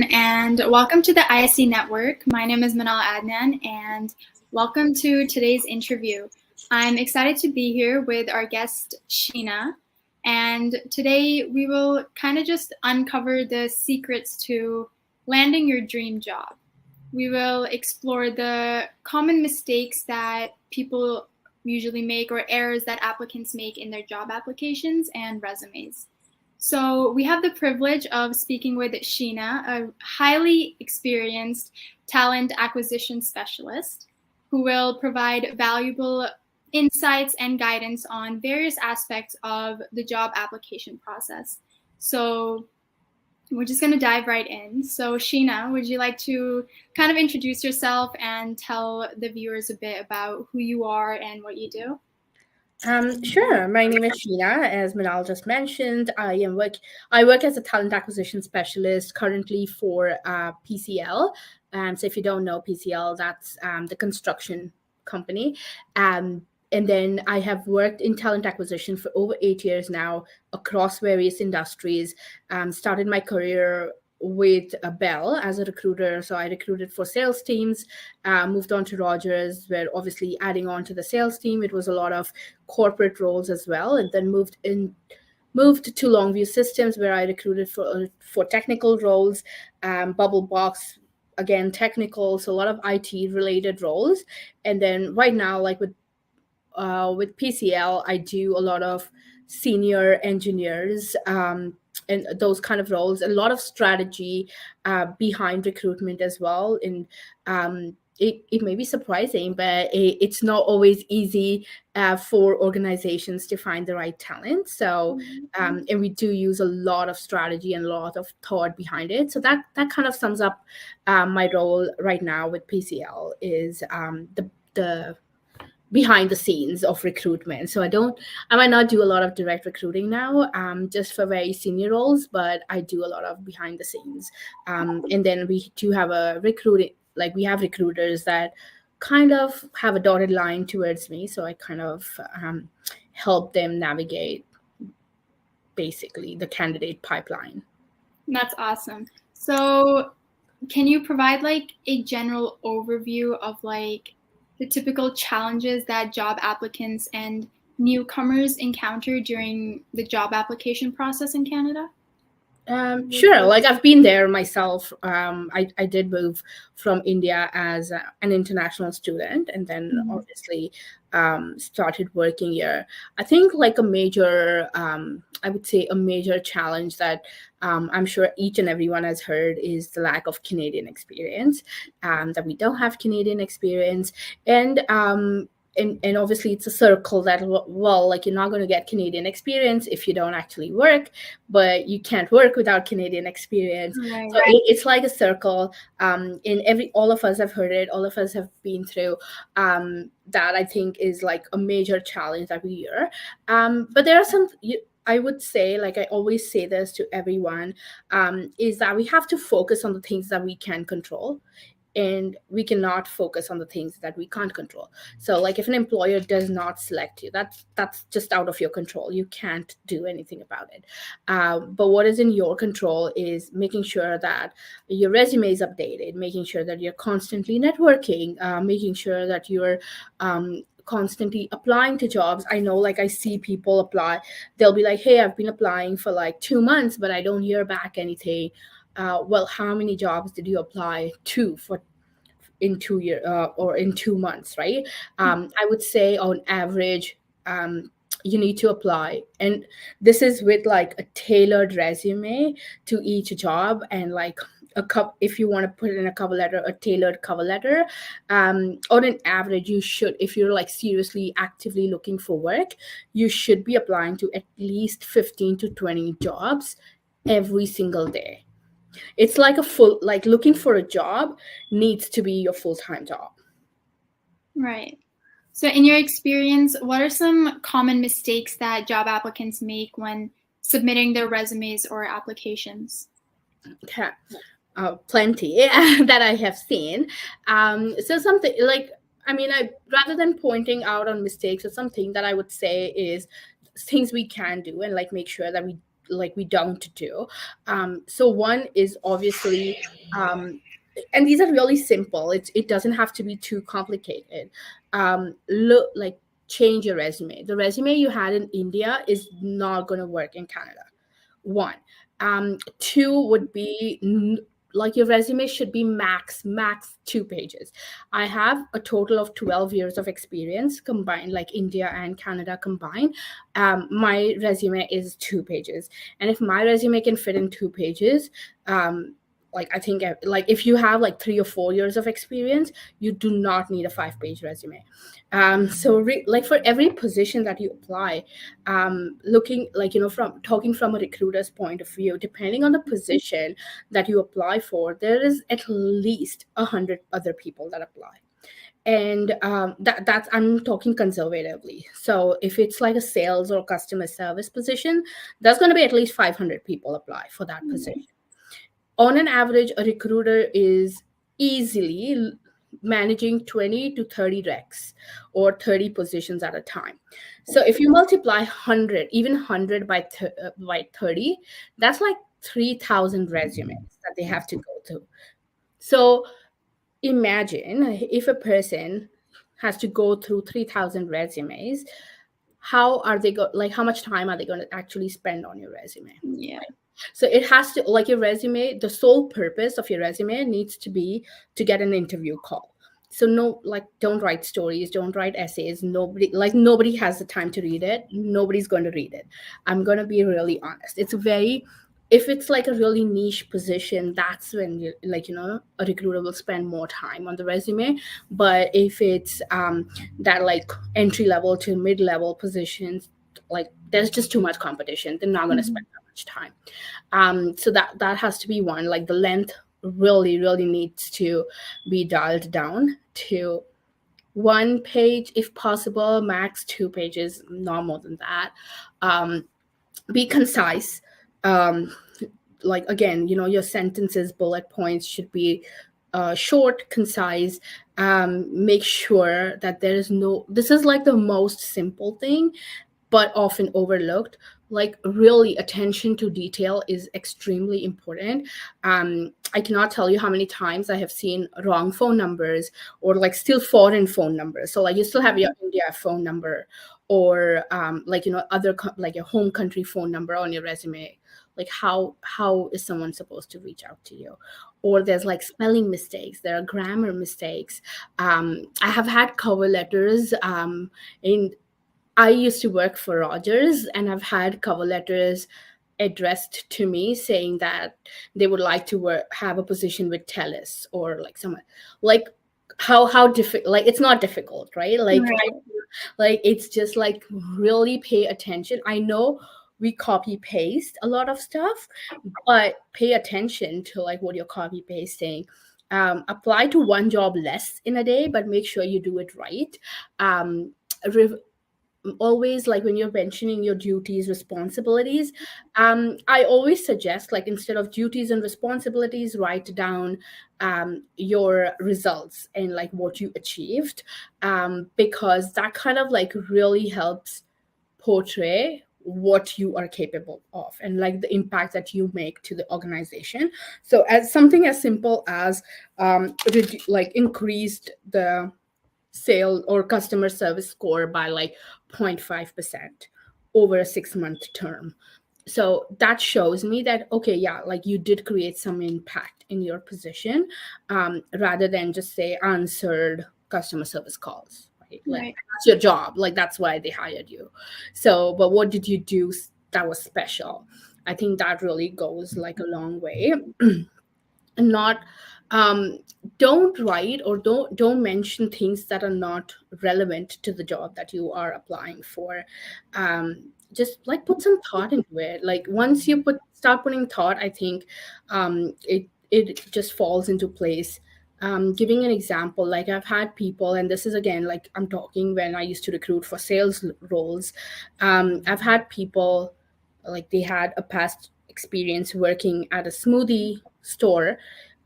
everyone, and welcome to the ISC Network. My name is Manal Adnan, and welcome to today's interview. I'm excited to be here with our guest, Sheena, and today we will kind of just uncover the secrets to landing your dream job. We will explore the common mistakes that people usually make or errors that applicants make in their job applications and resumes. So we have the privilege of speaking with Sheena, a highly experienced talent acquisition specialist who will provide valuable insights and guidance on various aspects of the job application process. So we're just going to dive right in. So Sheena, would you like to kind of introduce yourself and tell the viewers a bit about who you are and what you do? Sure. My name is Sheena. As Manal just mentioned, I work as a talent acquisition specialist currently for PCL. So if you don't know PCL, that's the construction company. And then I have worked in talent acquisition for over 8 years now across various industries. Started my career with Bell as a recruiter. So I recruited for sales teams, moved on to Rogers, where obviously adding on to the sales team, it was a lot of corporate roles as well. And then moved to Longview Systems, where I recruited for technical roles, Bubble Box, again, technical, so a lot of IT related roles. And then right now, like with PCL, I do a lot of senior engineers and those kind of roles, a lot of strategy behind recruitment as well. And it may be surprising, but it's not always easy for organizations to find the right talent. So, and we do use a lot of strategy and a lot of thought behind it. So that kind of sums up my role right now with PCL is the behind the scenes of recruitment. So I might not do a lot of direct recruiting now, just for very senior roles, but I do a lot of behind the scenes. And then we do have we have recruiters that kind of have a dotted line towards me. So I kind of help them navigate basically the candidate pipeline. That's awesome. So can you provide like a general overview of like the typical challenges that job applicants and newcomers encounter during the job application process in Canada? Sure. Like I've been there myself. I did move from India as an international student, and then obviously started working here. I think like I would say a major challenge that I'm sure each and everyone has heard is the lack of Canadian experience. That we don't have Canadian experience, and obviously it's a circle that, well, like you're not going to get Canadian experience if you don't actually work, but you can't work without Canadian experience. Right. So it's like a circle. All of us have heard it, all of us have been through that. I think is like a major challenge that we hear. But there are I would say, like I always say this to everyone, is that we have to focus on the things that we can control, and we cannot focus on the things that we can't control. So like if an employer does not select you, that's just out of your control. You can't do anything about it. But what is in your control is making sure that your resume is updated, making sure that you're constantly networking, making sure that you're constantly applying to jobs. I know, like I see people apply, they'll be like, hey, I've been applying for like 2 months, but I don't hear back anything. Well, how many jobs did you apply to in 2 years or in 2 months, right? I would say on average, you need to apply, and this is with like a tailored resume to each job, and like if you want to put in a cover letter, a tailored cover letter. On an average, you should, if you're like seriously actively looking for work, you should be applying to at least 15 to 20 jobs every single day. It's like looking for a job needs to be your full-time job. Right. So in your experience, what are some common mistakes that job applicants make when submitting their resumes or applications? Okay. Plenty that I have seen. So something like, rather than pointing out on mistakes, or something that I would say is things we can do and like make sure that we like we don't do. So one is obviously, and these are really simple. It doesn't have to be too complicated. Look like change your resume. The resume you had in India is not going to work in Canada. One. Two would be like your resume should be max 2 pages. I have a total of 12 years of experience combined, like India and Canada combined. My resume is 2 pages, and if my resume can fit in 2 pages, like I think like if you have like 3 or 4 years of experience, you do not need a 5-page resume. Like for every position that you apply, looking like, from talking from a recruiter's point of view, depending on the position that you apply for, there is at least 100 other people that apply. And that's, I'm talking conservatively. So if it's like a sales or customer service position, there's going to be at least 500 people apply for that position. On an average, a recruiter is easily managing 20 to 30 recs or 30 positions at a time. So if you multiply 100, even 100 by 30, that's like 3,000 resumes that they have to go through. So imagine if a person has to go through 3,000 resumes, how are they like how much time are they going to actually spend on your resume? Yeah. So it has to, like, your resume, the sole purpose of your resume needs to be to get an interview call. So no, like, don't write stories, don't write essays. Nobody has the time to read it. Nobody's going to read it. I'm going to be really honest. If it's like a really niche position, that's when you, like, a recruiter will spend more time on the resume. But if it's that like entry level to mid level positions, like there's just too much competition, they're not going to spend that much time. So that has to be one. Like the length really needs to be dialed down to 1 page if possible, max 2 pages, not more than that. Be concise. Like, again, your sentences, bullet points should be short, concise. Make sure that there is no, this is like the most simple thing but often overlooked. Like, really, attention to detail is extremely important. I cannot tell you how many times I have seen wrong phone numbers, or like still foreign phone numbers. So like you still have your India phone number, or like, like your home country phone number on your resume. Like, how is someone supposed to reach out to you? Or there's like spelling mistakes, there are grammar mistakes. I have had cover letters in I used to work for Rogers, and I've had cover letters addressed to me saying that they would like to have a position with TELUS, or like someone, like, how difficult, like, it's not difficult, right? Like, Right. like, it's just like, really pay attention. I know we copy paste a lot of stuff, but pay attention to like what you're copy pasting. Apply to one job less in a day, but make sure you do it right. um, Always, like, when you're mentioning your duties, responsibilities, I always suggest, like, instead of duties and responsibilities, write down your results and like what you achieved, because that kind of like really helps portray what you are capable of and like the impact that you make to the organization. So as something as simple as like increased the sale or customer service score by like 0.5% over a 6-month term. So that shows me that, okay, yeah, like you did create some impact in your position, rather than just say answered customer service calls, right? Like, Right. that's your job, like that's why they hired you. So, but what did you do that was special? I think that really goes like a long way. And not, um, don't write or don't mention things that are not relevant to the job that you are applying for. Just like put some thought into it. Like, once you start putting thought, I think it just falls into place. Giving an example, like, I've had people, and this is again, like, I'm talking when I used to recruit for sales roles. I've had people, like, they had a past experience working at a smoothie store,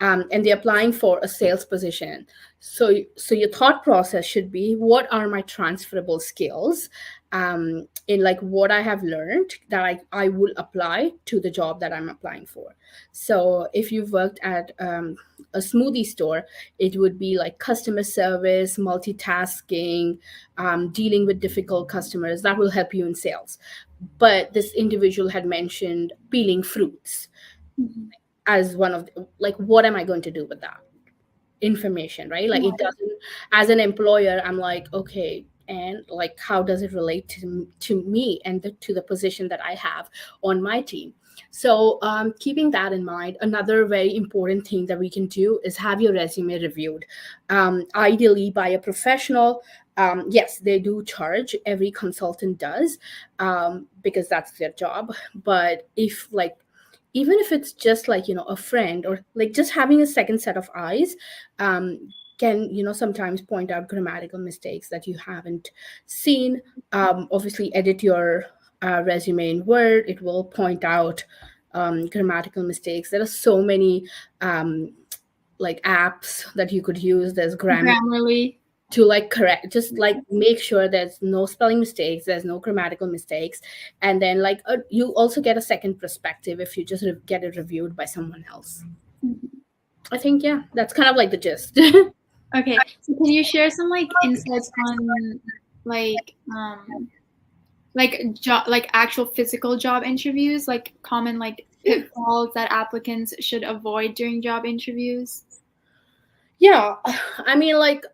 and they're applying for a sales position. So your thought process should be, what are my transferable skills, in like what I have learned that I will apply to the job that I'm applying for. So if you've worked at a smoothie store, it would be like customer service, multitasking, dealing with difficult customers. That will help you in sales. But this individual had mentioned peeling fruits Mhm. as one of like, what am I going to do with that information, right? Like, it Yeah. doesn't, as an employer, I'm like, okay, and like, how does it relate to me and to the position that I have on my team? So keeping that in mind, another very important thing that we can do is have your resume reviewed, ideally by a professional. Yes, they do charge, every consultant does, because that's their job. But if like, even if it's just like, a friend, or like just having a second set of eyes, can, sometimes point out grammatical mistakes that you haven't seen. Obviously, edit your resume in Word. It will point out grammatical mistakes. There are so many like apps that you could use. There's Grammarly. to like correct, just like make sure there's no spelling mistakes, there's no grammatical mistakes. And then like, you also get a second perspective if you just get it reviewed by someone else. Mhm. I think, yeah, that's kind of like the gist. Okay, so can you share some like insights on like like actual physical job interviews, like common like pitfalls that applicants should avoid during job interviews? Yeah, I mean, like,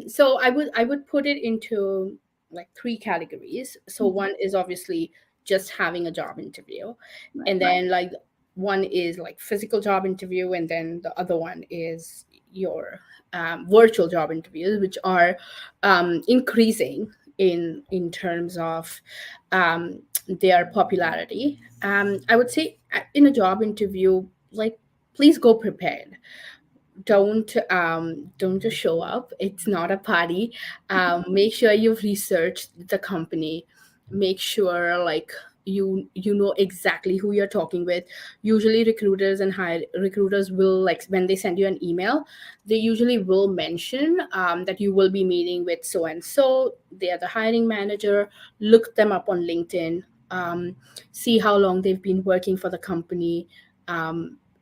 so I would put it into like three categories. So Mhm. one is obviously just having a job interview, Right. and then like one is like physical job interview, and then the other one is your virtual job interviews, which are increasing in terms of their popularity. I would say, in a job interview, like, please go prepared. Don't just show up. It's not a party. Make sure you've researched the company. Make sure like you know exactly who you're talking with. Usually recruiters and hire recruiters will, like, when they send you an email, they usually will mention that you will be meeting with so and so. They are the hiring manager. Look them up on LinkedIn. See how long they've been working for the company.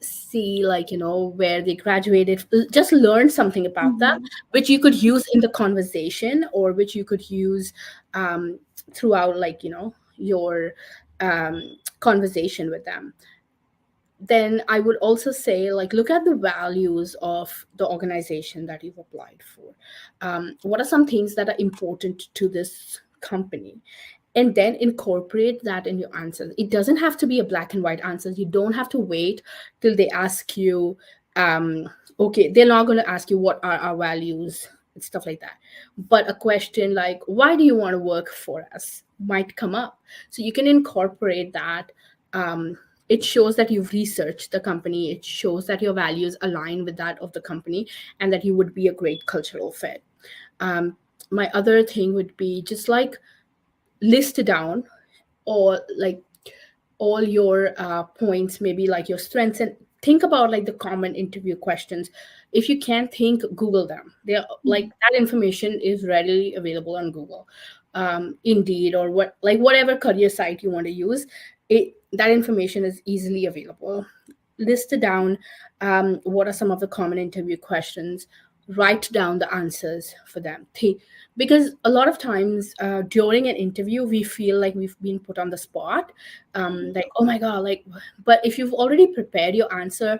See, like, where they graduated. Just learn something about them, Mhm. which you could use in the conversation, or which you could use throughout, like, your conversation with them. Then I would also say, like, look at the values of the organization that you've applied for. What are some things that are important to this company? And then incorporate that in your answers. It doesn't have to be a black and white answer. You don't have to wait till they ask you, okay, they're not going to ask you what are our values and stuff like that. But a question like, why do you want to work for us, might come up. So you can incorporate that. It shows that you've researched the company. It shows that your values align with that of the company, and that you would be a great cultural fit. Um, my other thing would be just like, list down, or like, all your points, maybe like your strengths, and think about like the common interview questions. If you can't think, Google them. They're like, Mhm. that information is readily available on Google, Indeed, or whatever career site you want to use. That information is easily available. List down, what are some of the common interview questions. Write down the answers for them. Because a lot of times, during an interview, we feel like we've been put on the spot, like, oh my god, like. But if you've already prepared your answer,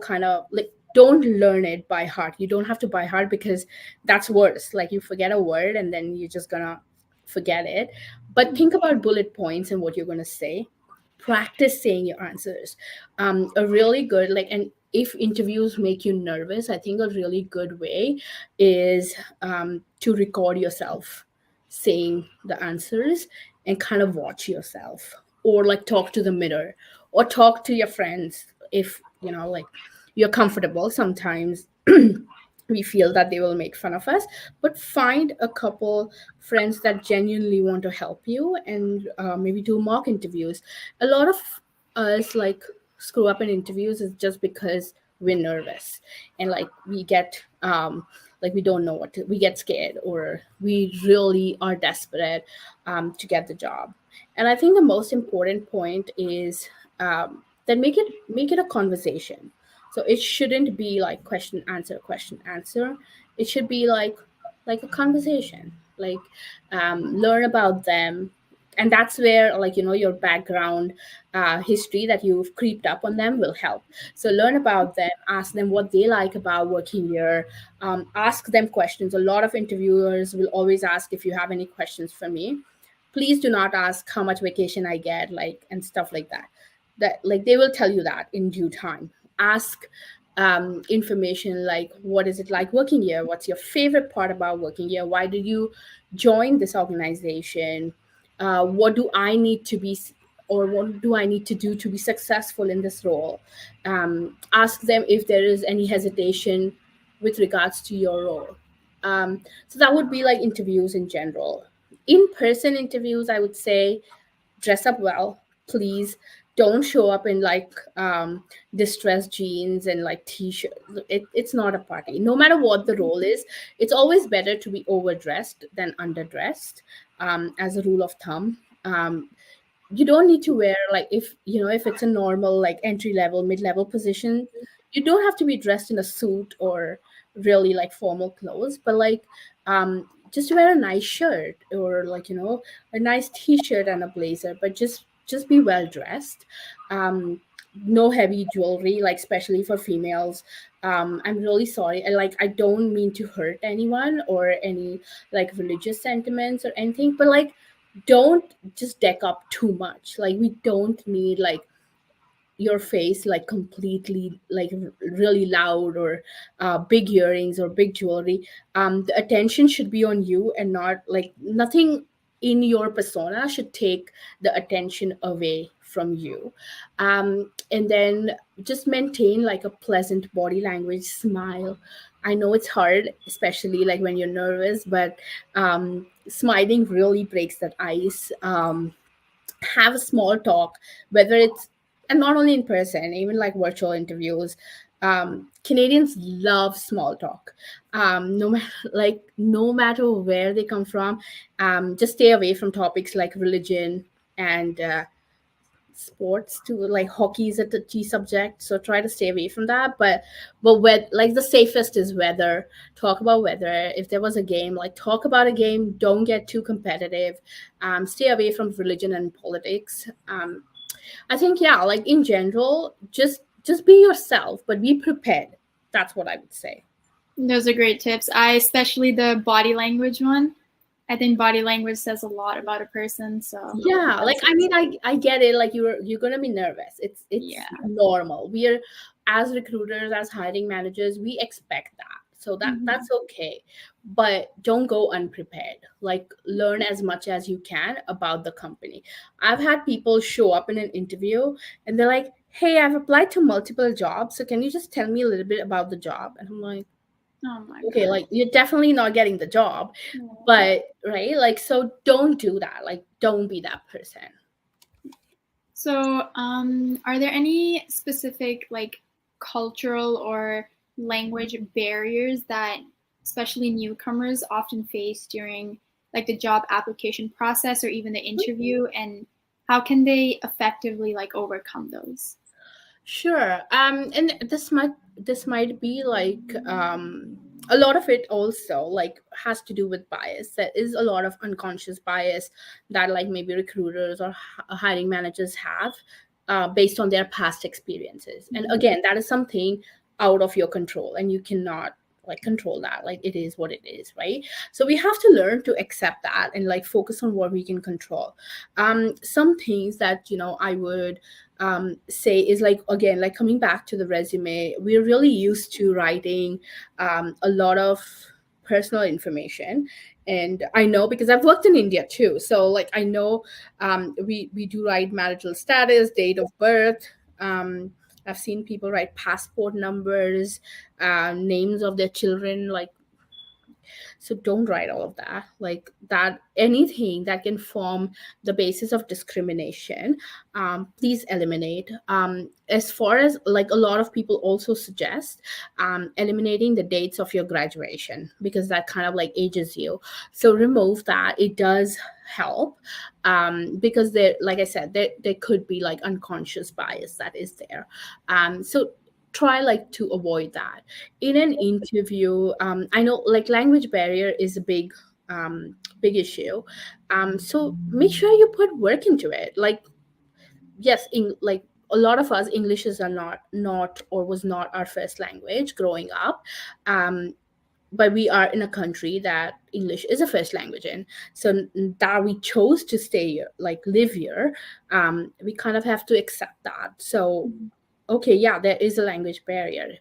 kind of like, don't learn it by heart. You don't have to by heart, because that's worse. Like, you forget a word and then you're just gonna forget it. But think about bullet points and what you're gonna say. Practice saying your answers. A really good, like, and if interviews make you nervous, I think a really good way is to record yourself saying the answers, and kind of watch yourself, or like talk to the mirror, or talk to your friends, if like, you're comfortable. Sometimes we feel that they will make fun of us, but find a couple friends that genuinely want to help you, and maybe do mock interviews. A lot of us, like, screw up in interviews is just because we're nervous, and like we get like we don't know what to, we get scared, or we really are desperate to get the job. And I think the most important point is that make it a conversation. So it shouldn't be like question answer. It should be like a conversation, like learn about them. And that's where, like, your background history that you've creeped up on them will help. So learn about them, ask them what they like about working here, ask them questions. A lot of interviewers will always ask, if you have any questions for me, please do not ask how much vacation I get, like, and stuff like that. That, like, they will tell you that in due time. Ask information like, what is it like working here? What's your favorite part about working here? Why did you join this organization? What do I need to be, or what do I need to do to be successful in this role? Ask them if there is any hesitation with regards to your role. So that would be like interviews in general. In-person interviews, I would say, dress up well, please. Don't show up in like distressed jeans and like t-shirt. It's not a party. No matter what the role is, it's always better to be overdressed than underdressed, as a rule of thumb. You don't need to wear, like, if it's a normal like entry level, mid-level position, you don't have to be dressed in a suit or really like formal clothes, but like just wear a nice shirt, or like, a nice t-shirt and a blazer, but just be well dressed. No heavy jewelry, like, especially for females. I'm really sorry, I don't mean to hurt anyone or any like religious sentiments or anything, but like, don't just deck up too much. Like, we don't need like your face like completely like really loud, or big earrings or big jewelry. The attention should be on you, and not like nothing in your persona should take the attention away from you. And then just maintain like a pleasant body language, smile. I know it's hard, especially like when you're nervous, but smiling really breaks that ice. Have a small talk, whether it's, and not only in person, even like virtual interviews. Canadians love small talk. No matter no matter where they come from. Just stay away from topics like religion and sports too. Like, hockey is a touchy subject, so try to stay away from that. But with like, the safest is weather. Talk about weather. If there was a game, like, talk about a game. Don't get too competitive. Stay away from religion and politics. I think, yeah, like, in general, just be yourself, but be prepared. That's what I would say. Those are great tips. I especially the body language one. I think body language says a lot about a person. So Yeah, like, I mean, I get it. Like, you're gonna be nervous. It's yeah. normal. We are, as recruiters, as hiring managers, we expect that. So that's okay. But don't go unprepared. Like, learn as much as you can about the company. I've had people show up in an interview and they're like, "Hey, I've applied to multiple jobs. So can you just tell me a little bit about the job?" And I'm like, Oh my okay, god. like, you're definitely not getting the job. But right, like, so don't do that. Like, don't be that person. So, are there any specific like cultural or language barriers that especially newcomers often face during like the job application process or even the interview, and how can they effectively like overcome those? Sure. And this might be like, a lot of it also like has to do with bias. There is a lot of unconscious bias that, like, maybe recruiters or hiring managers have, based on their past experiences. And again, that is something out of your control, and you cannot like control that. Like, it is what it is, right? So we have to learn to accept that and like focus on what we can control. Some things that, I would say is, like, again, like, coming back to the resume, we're really used to writing a lot of personal information. And I know, because I've worked in India too, so like, I know, we do write marital status, date of birth. I've seen people write passport numbers, names of their children, like So don't write all of that. Like that, anything that can form the basis of discrimination, please eliminate. As far as like a lot of people also suggest, eliminating the dates of your graduation because that kind of like ages you. So remove that. It does help, because there, like I said, there could be like unconscious bias that is there. So try like to avoid that in an interview. I know like language barrier is a big issue. So make sure you put work into it. Like yes, like a lot of us, English is not or was not our first language growing up. um, but we are in a country that English is a first language in. So that we chose to stay here, like live here, we kind of have to accept that. So okay, yeah, there is a language barrier.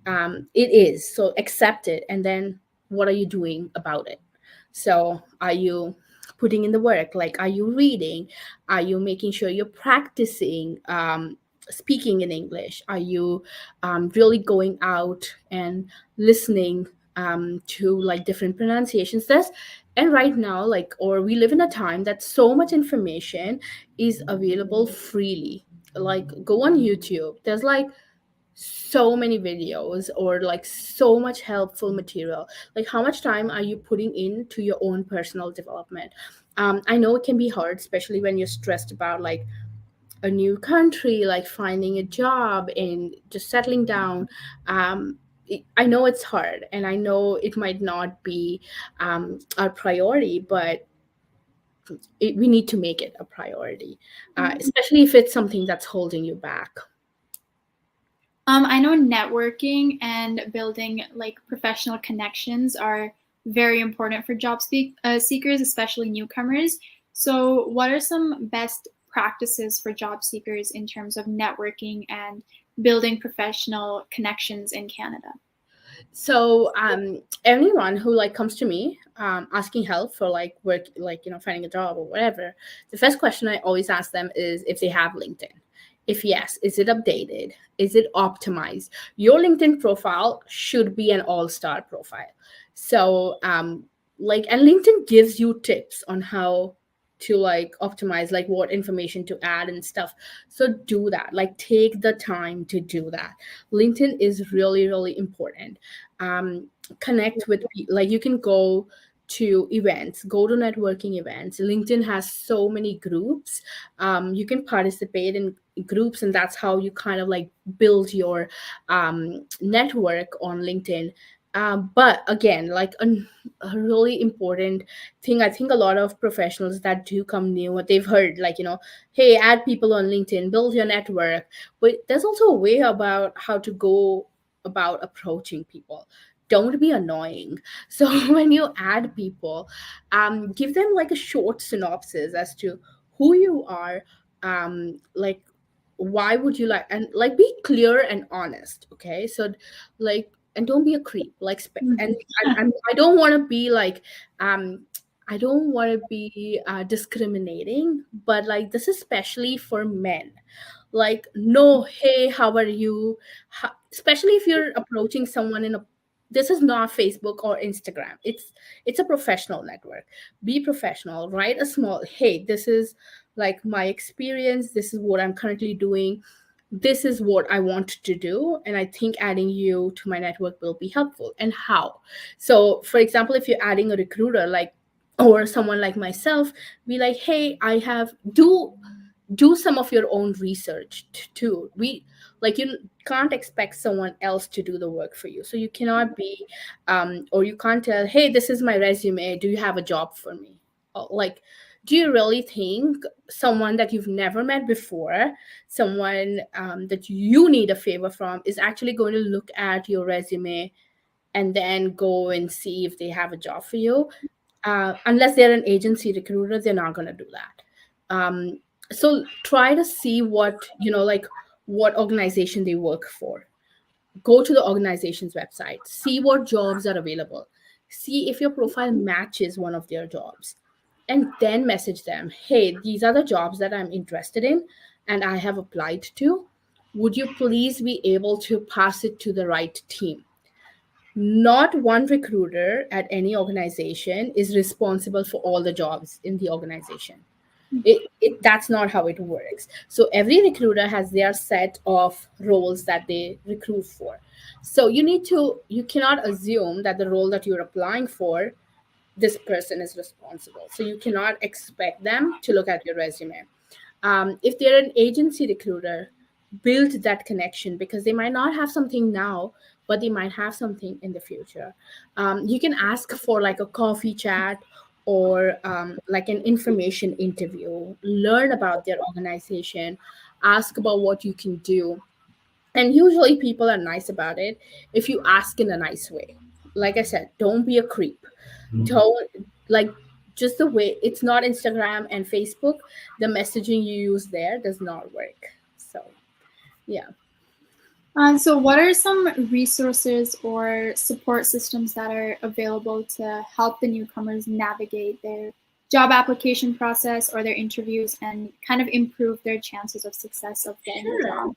It is, so accept it, and then what are you doing about it? So are you putting in the work? Like, are you reading? Are you making sure you're practicing speaking in English? Are you really going out and listening to like different pronunciations? There's, and right now, like, or we live in a time that so much information is available freely. Like go on YouTube, there's like so many videos or like so much helpful material. Like how much time are you putting into your own personal development? I know it can be hard, especially when you're stressed about like a new country, like finding a job and just settling down. I know it's hard, and I know it might not be our priority, but we need to make it a priority, especially if it's something that's holding you back. I know networking and building like professional connections are very important for seekers, especially newcomers. So, what are some best practices for job seekers in terms of networking and building professional connections in Canada? So anyone who like comes to me asking help for like work, like finding a job or whatever, the first question I always ask them is if they have LinkedIn. If yes, is it updated? Is it optimized? Your LinkedIn profile should be an all-star profile. So like, and LinkedIn gives you tips on how to like optimize, like what information to add and stuff. So do that, like take the time to do that. LinkedIn is really really important. Connect with people, like you can go to events, go to networking events. LinkedIn has so many groups. You can participate in groups, and that's how you kind of like build your network on LinkedIn. But again, like a really important thing, I think a lot of professionals that do come new, what they've heard, like, hey, add people on LinkedIn, build your network. But there's also a way about how to go about approaching people. Don't be annoying. So when you add people, give them like a short synopsis as to who you are, like why would you like, and like be clear and honest. Okay, so like, and don't be a creep. Like, and I don't want to be like, um, I don't want to be discriminating, but like this is especially for men. Like, no, hey, how are you? Especially if you're approaching someone in a, this is not Facebook or Instagram. It's a professional network. Be professional. Write a small, hey, this is like my experience. This is what I'm currently doing. This is what I want to do, and I think adding you to my network will be helpful. And how? So for example, if you're adding a recruiter, like, or someone like myself, be like, hey, I have, do some of your own research too. We, like, you can't expect someone else to do the work for you, so you cannot be or you can't tell, hey, this is my resume, do you have a job for me? Like, do you really think someone that you've never met before, someone that you need a favor from, is actually going to look at your resume and then go and see if they have a job for you? Unless they're an agency recruiter, they're not going to do that. So try to see what, like what organization they work for. Go to the organization's website, see what jobs are available, see if your profile matches one of their jobs, and then message them, hey, these are the jobs that I'm interested in and I have applied to. Would you please be able to pass it to the right team? Not one recruiter at any organization is responsible for all the jobs in the organization. That's not how it works. So every recruiter has their set of roles that they recruit for. So you cannot assume that the role that you're applying for, this person is responsible. So you cannot expect them to look at your resume. If they're an agency recruiter, build that connection, because they might not have something now, but they might have something in the future. You can ask for like a coffee chat, or like an information interview, learn about their organization, ask about what you can do. And usually people are nice about it if you ask in a nice way. Like I said, don't be a creep. Don't, like, just the way, it's not Instagram and Facebook, the messaging you use there does not work. So yeah. So what are some resources or support systems that are available to help the newcomers navigate their job application process or their interviews and kind of improve their chances of success of getting a job?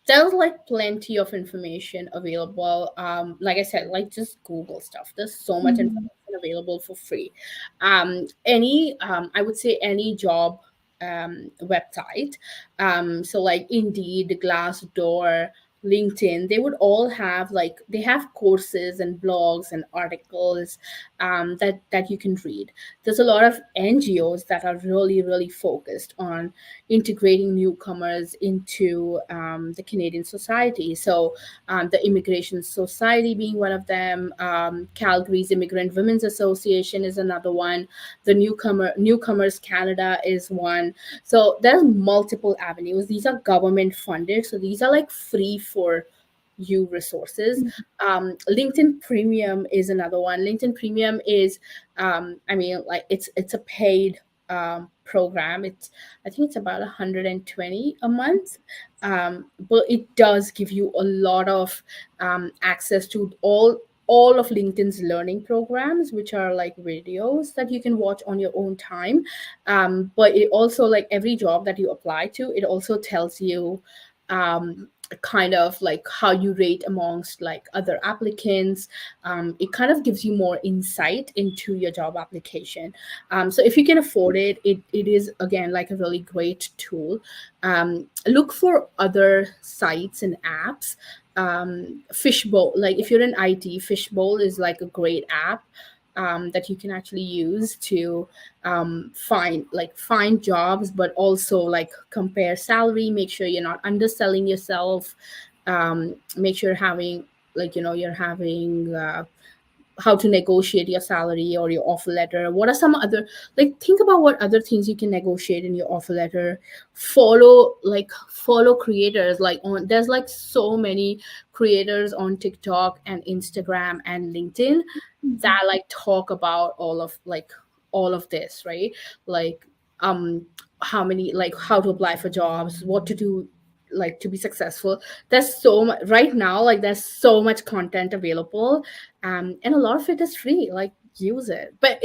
There's like plenty of information available. Like I said, like, just Google stuff. There's so much information available for free. I would say any job website, so like Indeed, Glassdoor, LinkedIn, they would all have, like, they have courses and blogs and articles that you can read. There's a lot of NGOs that are really, really focused on integrating newcomers into the Canadian society. So the Immigration Society being one of them, Calgary's Immigrant Women's Association is another one. The Newcomers Canada is one. So there's multiple avenues. These are government funded, so these are like free for you resources. LinkedIn Premium is another one. LinkedIn Premium is, I mean, like, it's a paid program. I think it's about 120 a month, but it does give you a lot of access to all of LinkedIn's learning programs, which are like videos that you can watch on your own time. But it also, like, every job that you apply to, it also tells you kind of like how you rate amongst like other applicants. It kind of gives you more insight into your job application. So if you can afford it, it is, again, like a really great tool. Look for other sites and apps. Fishbowl, like, if you're in IT, Fishbowl is like a great app that you can actually use to find jobs, but also like compare salary, make sure you're not underselling yourself, make sure having, like, you're having how to negotiate your salary or your offer letter. What are some other, like, think about what other things you can negotiate in your offer letter. Follow creators, like, on there's like so many creators on TikTok and Instagram and LinkedIn that like talk about all of this, right? Like, how many, like, how to apply for jobs, what to do, like, to be successful. There's so much right now, like, there's so much content available, and a lot of it is free. Like, use it, but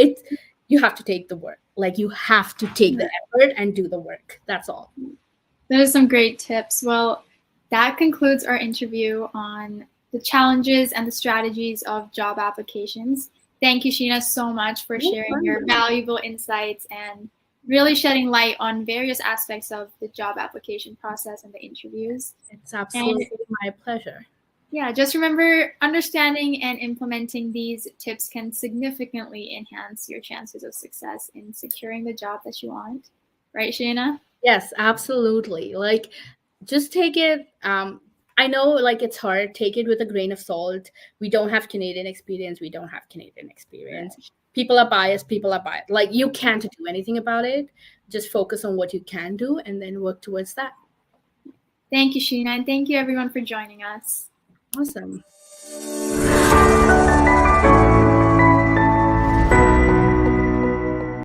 you have to take the work. Like, you have to take the effort and do the work. That's all. Those are some great tips. Well, that concludes our interview on the challenges and the strategies of job applications. Thank you, Sheena, so much for sharing your valuable insights and really shedding light on various aspects of the job application process and the interviews. It's absolutely my pleasure. Yeah, just remember, understanding and implementing these tips can significantly enhance your chances of success in securing the job that you want. Right, Sheena? Yes, absolutely. Like, just take it. I know, like, it's hard. Take it with a grain of salt. We don't have Canadian experience. We don't have Canadian experience. People are biased. People are biased. Like, you can't do anything about it. Just focus on what you can do and then work towards that. Thank you, Sheena, and thank you everyone for joining us. Awesome.